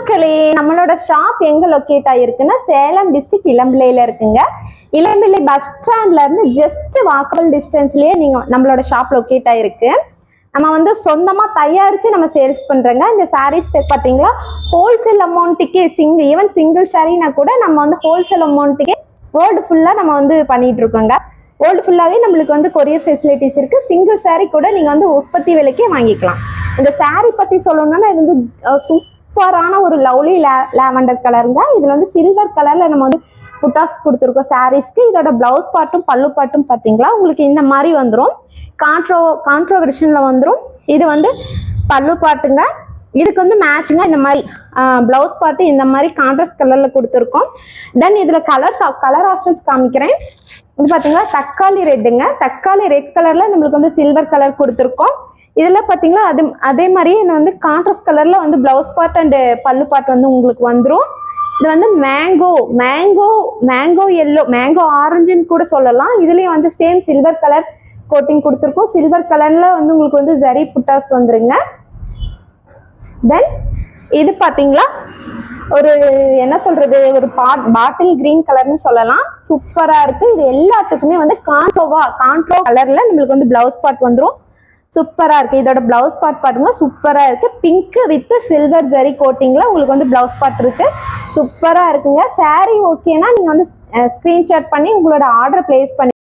மக்களே, நம்மளோட ஷாப் எங்க லொக்கேட் ஆயிருக்குன்னா சேலம் டிஸ்ட்ரிக்ட் இளம்பிள்ளையில இருக்குங்க. இளம்பிள்ளை பஸ் ஸ்டாண்ட்ல இருந்து ஜஸ்ட் வாக்கபிள் டிஸ்டன்ஸ்லயே நம்மளோட ஷாப் லொக்கேட் ஆயிருக்கு. நம்ம வந்து சொந்தமா தயாரிச்சு நம்ம சேல்ஸ் பண்றோங்க. இந்த சாரீஸ் பாத்தீங்களா, ஹோல்சேல் அமௌண்ட்டுக்கே ஈவன் சிங்கிள் சாரீனா கூட நம்ம வந்து ஹோல்சேல் அமௌண்ட்டுக்கே வேர்ல்டு ஃபுல்லா நம்ம வந்து பண்ணிட்டு இருக்கோங்க. வேர்ல்டு ஃபுல்லாவே நம்மளுக்கு வந்து கொரியர் ஃபெசிலிட்டிஸ் இருக்கு. சிங்கிள் சாரீ கூட நீங்க வந்து உற்பத்தி விலைக்கே வாங்கிக்கலாம். இந்த சாரீ பத்தி சொல்லணும்னா இது வந்து சூப்பரான ஒரு லவ்லி லாவெண்டர் கலருங்க. இதுல வந்து சில்வர் கலர்ல நம்ம வந்து புட்டாஸ் கொடுத்துருக்கோம் சாரீஸ்க்கு. இதோட பிளவுஸ் பார்ட்டும் பல்லு பார்ட்டும் பார்த்தீங்களா உங்களுக்கு இந்த மாதிரி வந்துடும். கான்ட்ரோ வெர்ஷன்ல வந்துடும். இது வந்து பல்லு பாட்டுங்க. இதுக்கு வந்து மேட்சிங்கா இந்த மாதிரி பிளவுஸ் பார்ட்டு இந்த மாதிரி கான்ட்ராஸ்ட் கலர்ல கொடுத்துருக்கோம். தென் இதுல கலர் ஆப்ஷன்ஸ் காமிக்கிறேன். இது பாத்தீங்களா தக்காளி ரெட்டுங்க. தக்காளி ரெட் கலர்ல நம்மளுக்கு வந்து சில்வர் கலர் கொடுத்துருக்கோம். இதுல பாத்தீங்களா அதே மாதிரி வந்து கான்ட்ராஸ்ட் கலர்ல வந்து பிளவுஸ் பார்ட் அண்ட் பல்லு பார்ட் வந்து உங்களுக்கு வந்துடும். இது வந்து மேங்கோ எல்லோ, மேங்கோ ஆரஞ்சுன்னு கூட சொல்லலாம். இதுலயும் வந்து சேம் சில்வர் கலர் கோட்டிங் கொடுத்துருக்கோம். சில்வர் கலர்ல வந்து உங்களுக்கு வந்து ஜரி புட்டாஸ் வந்துருங்க. தென் இது பாத்தீங்களா ஒரு என்ன சொல்றது, ஒரு பாட்டில் கிரீன் கலர்னு சொல்லலாம். சூப்பரா இருக்கு. இது எல்லாத்துக்குமே வந்து கான்ட்ரோ கலர்ல நம்மளுக்கு வந்து பிளவுஸ் பார்ட் வந்துடும். சூப்பரா இருக்கு. இதோட பிளவுஸ் பார்ட் பாருங்க, சூப்பரா இருக்கு. பிங்க் வித் சில்வர் ஜரி கோட்டிங்ல உங்களுக்கு வந்து பிளவுஸ் பார்ட் இருக்கு. சூப்பரா இருக்குங்க. சாரி ஓகேனா நீங்க வந்து ஸ்கிரீன்ஷாட் பண்ணி உங்களோட ஆர்டர் பிளேஸ் பண்ணி